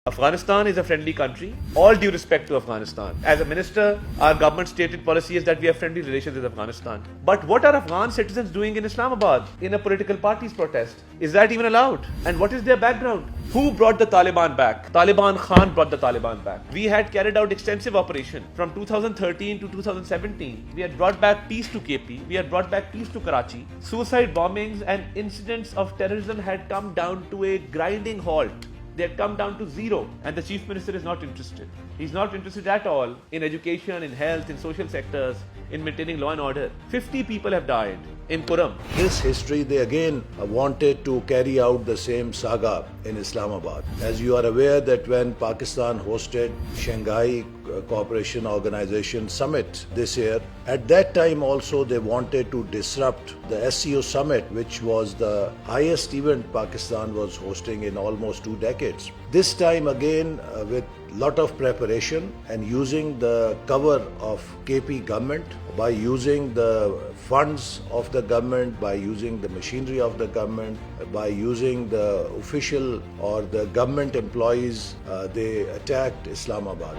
Afghanistan is a friendly country. All due respect to Afghanistan. As a minister, our government stated policy is that we have friendly relations with Afghanistan. But what are Afghan citizens doing in Islamabad in a political party's protest? Is that even allowed? And what is their background? Who brought the Taliban back? Taliban Khan brought the Taliban back. We had carried out extensive operation from 2013 to 2017. We had brought back peace to KP. We had brought back peace to Karachi. Suicide bombings and incidents of terrorism had come down to a grinding halt. They had come down to zero, and the Chief Minister is not interested. He's not interested at all in education, in health, in social sectors, in maintaining law and order. 50 people have died in Puram. This history, they again wanted to carry out the same saga in Islamabad. As you are aware that when Pakistan hosted Shanghai Cooperation Organization Summit this year, at that time also they wanted to disrupt the SCO Summit, which was the highest event Pakistan was hosting in almost 2 decades. This time again with lot of preparation and using the cover of KP government, by using the funds of the government, by using the machinery of the government, by using the official or the government employees, they attacked Islamabad.